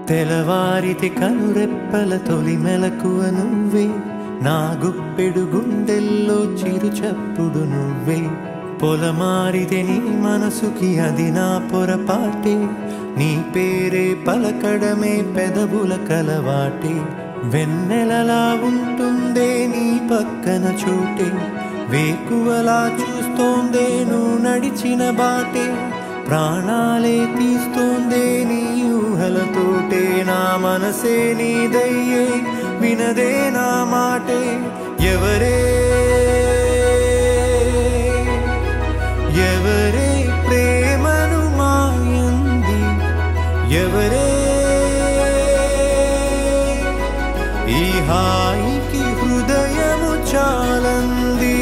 తెలవారితి కనురెప్పల తొలి మెలకువ నువ్వే, నా గుప్పెడు గుండెల్లో చిరు చప్పుడు నువ్వే. పొలమారితే నీ మనసుకి అది నా పొరపాటే, నీ పేరే పలకడమే పెదవుల కలవాటే. వెన్నెలలా ఉంటుందే నీ పక్కన చోటే, వేకువలా చూస్తోందే నువ్వు నడిచిన బాటే. ప్రాణాలే తీస్తోందే నీ ఊహలతోటే, నా మనసే నీదయ్యే వినదే నా మాటే. ఎవరే ఎవరే ప్రేమను మాయంది, ఎవరే ఈ హాయికి హృదయము చాలంది.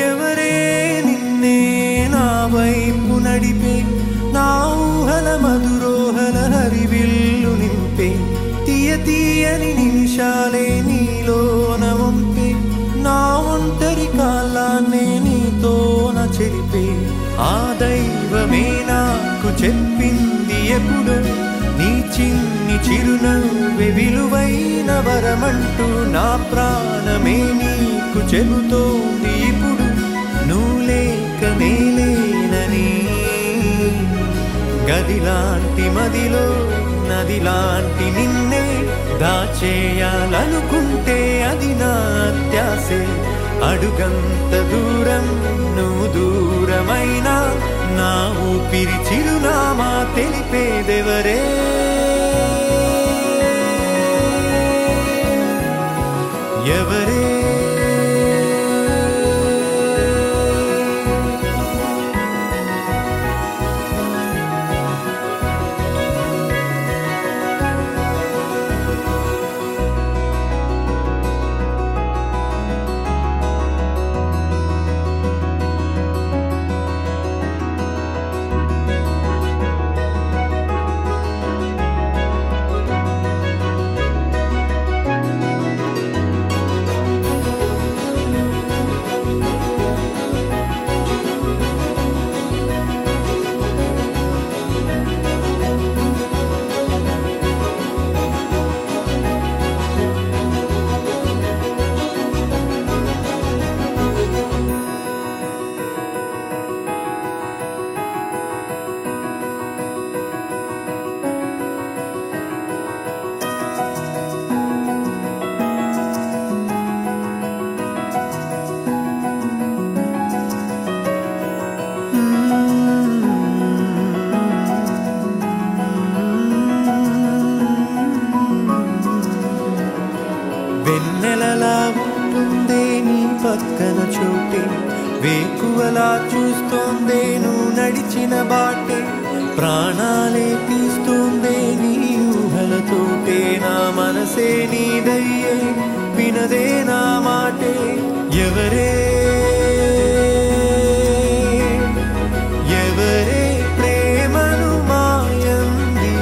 ఎవరే నిన్నే నా వైపు నడిపే, నా ఊహల మధురోహల హరివిల్లు నింపే. తీయ తీయని నిమిషాలే నీలోన వంపే, నా ఒంటరి కాలాన్నే నీతోన చెరిపే. ఆ దైవమే నాకు చెప్పింది ఎప్పుడు, నీ చిన్ని చిరునవ్వే విలువైన వరమంటూ. నా ప్రాణమే నీకు చెబుతోంది ఇప్పుడు, నువ్వు లేక నేలేనని. గదిలాంటి మదిలో నదిలాంటి నిన్నే దాచేయాలనుకుంటే అది నా అత్యాసే. అడుగంత దూరం నువ్వు దూరమైనా, నా ఊపిరి చిరునామా తెలిపేదెవరే. ఎవరే వెన్నెలలా ఉంటుందే నీ పక్కన చోటే, వేకువలా చూస్తోందే నువ్వు నడిచిన బాటే. ప్రాణాలే తీస్తోందే నీ ఊహలతోటే, నా మనసే నీదయ్యే వినదే నా మాటే. ఎవరే ఎవరే ప్రేమను మాయంది,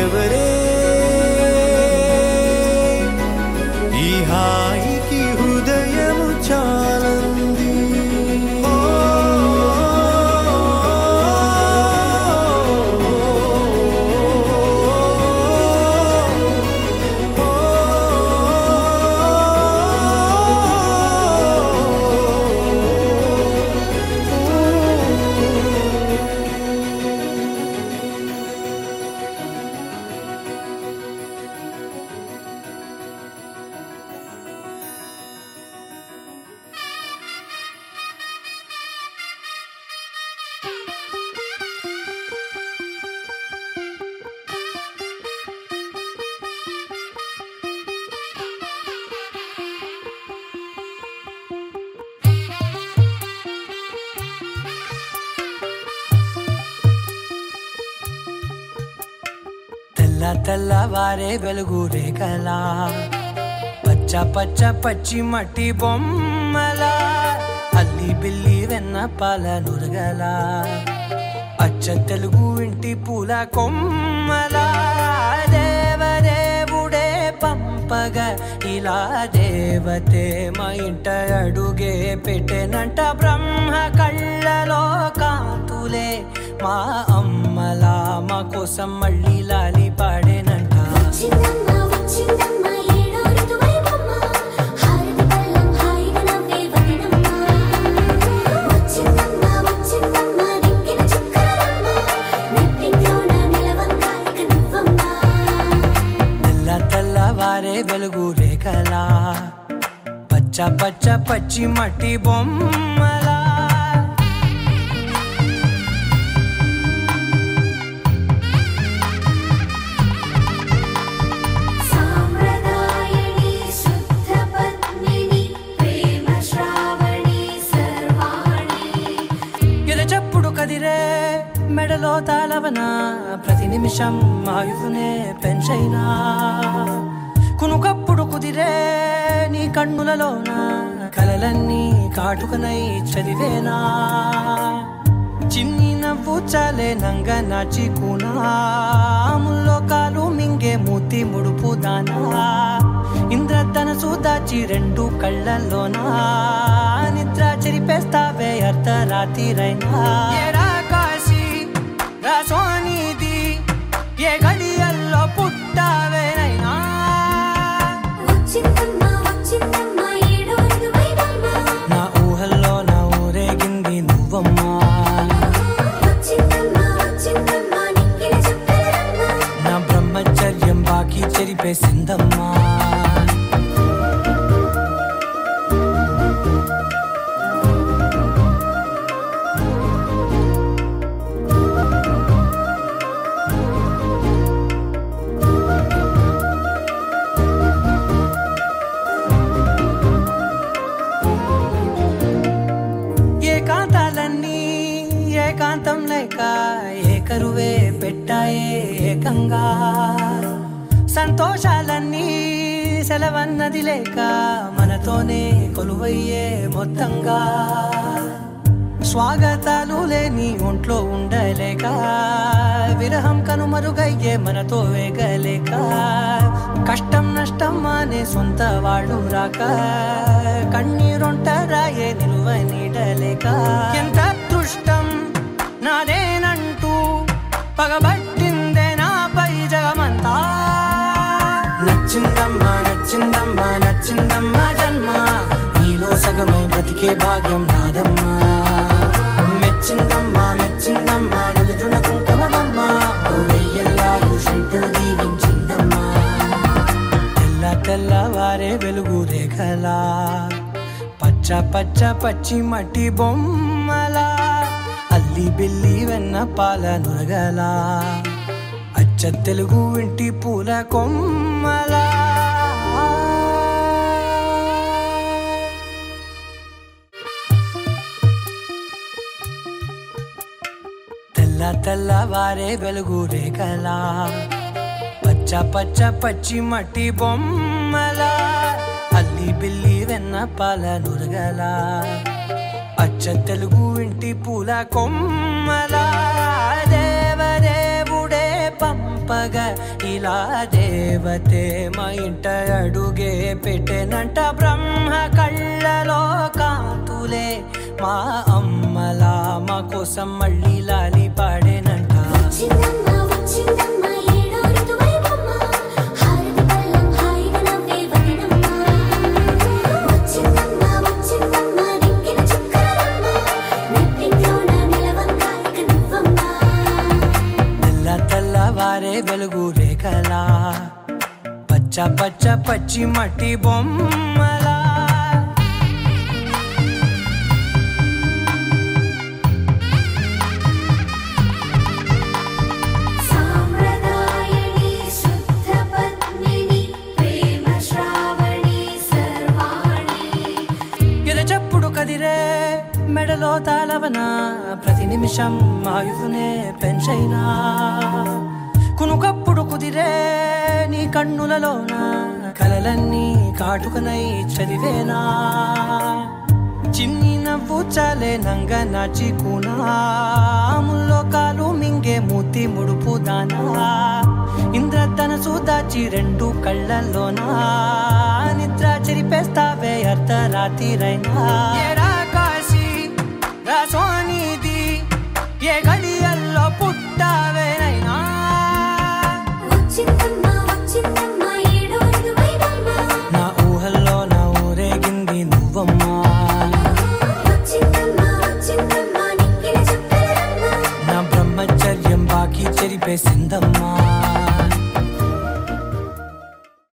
ఎవరే ఈ హాయికి హృదయము చాలంది. తెల్లవారే వెలుగు రేఖలా పచ్చ పచ్చ పచ్చి మట్టి బొమ్మల అల్లి బిల్లి వెన్న పాల నురగల అచ్చ తెలుగు ఇంటి పూల కొమ్మల దేవదేవుడే పంపగా ఇలా దేవతే మా ఇంట అడుగే పెట్టెనంట బ్రహ్మ కళ్ళలో కాంతులే మా అమ్మలా మా కోసం మళ్ళీ లాలి పాడేనంట తెల్లవారే వెలుగు రేఖలా పచ్చ పచ్చ పచ్చి మట్టి బొమ్మలా కదిరే మెడలో తాళవన ప్రతి నిమిషం ఆయువునే పెంచైనా కునుకప్పుడు కుదిరే నీ కన్నులలోన కలలన్నీ కాటుకనై చదివేనా చిన్ని నవ్వు చాలే నంగ నాచి కూనాముల్లో కాలు మింగే మూతి ముడుపు దానా ఇంద్రధనసు దాచి రెండు కళ్ళల్లోనా నిద్ర చెరిపేస్తావే అర్ధరాత్రిరైనా కాశీ రాసోనిది ఏ గడియల్లో పుట్టావేనైనా నా ఊహల్లో నా ఊరేగింది నువ్వమ్మా నా బ్రహ్మచర్యం బాకీ చెరిపేసిందమ్మా ఏకాంతం లేక ఏకరువే పెట్టాయే ఏకంగా సంతోషాలన్నీ సెలవన్నది లేక మనతోనే కొలువయ్యే మొత్తంగా స్వాగతాలు లేని ఒంట్లో ఉండలేక విరహం కనుమరుగయ్యే మనతో వేగలేక కష్టం నష్టం అనే సొంత వాళ్ళు రాక కన్నీరొంటరాయే నిలువ నీడలేక ఎంత అదృష్టం నాదేనంటూ పగబట్టిందే నాపై జగమంతా నచ్చిందమ్మా నచ్చిందమ్మా నచ్చిందమ్మా జన్మ నీలో సగమై బ్రతికే భాగ్యం నాదమ్మా మెచ్చిందమ్మా మెచ్చిందమ్మా నుదుటిన కుంకుమమ్మా వెయ్యల్లాలు శంకులు దీవించిందమ్మా తెల్లవారే వెలుగు రేఖలా పచ్చ పచ్చ పచ్చి మట్టి బొమ్మలా అల్లి బిల్లి వెన్న పాల నురగల అచ్చ తెలుగు ఇంటి పూల కొమ్మలా తెల్లవారే వెలుగు రేఖలా పచ్చ పచ్చ పచ్చి మట్టి బొమ్మలా అల్లి బిల్లి వెన్న పాల నురగల అచ్చ తెలుగు ఇంటి పూల కొమ్మలా దేవదేవుడే పంపగా ఇలా దేవతే మా ఇంట అడుగే పెట్టెనంట బ్రహ్మ కళ్ళలో కాంతులే మా అమ్మలా మా కోసం మళ్ళీ లాలి పాడేనంట తెల్లవారే వెలుగు రేఖలా పచ్చ పచ్చ పచ్చి మట్టి బొమ్మలా కదిరే మెడలో తాళవన ప్రతి నిమిషం ఆయువునే పెంచైనా కునుకప్పుడు కుదిరే నీ కన్నులలోన కలలన్నీ కాటుకనై చదివేనా చిన్ని నవ్వు చాలే నంగ నాచి కూనాముల్లో కాలు మింగే మూతి ముడుపు దానా ఇంద్రధనసు దాచి రెండు కళ్ళల్లోనా నిద్ర చెరిపేస్తావే అర్ధరాత్రిరైనా ఏడా కాశీ రాసోనిది ఏ గడియల్లో పుట్టావేనైనా నా ఊహల్లో నా ఊరేగింది నువ్వమ్మా నా బ్రహ్మచర్యం బాకీ చెరిపేసిందమ్మా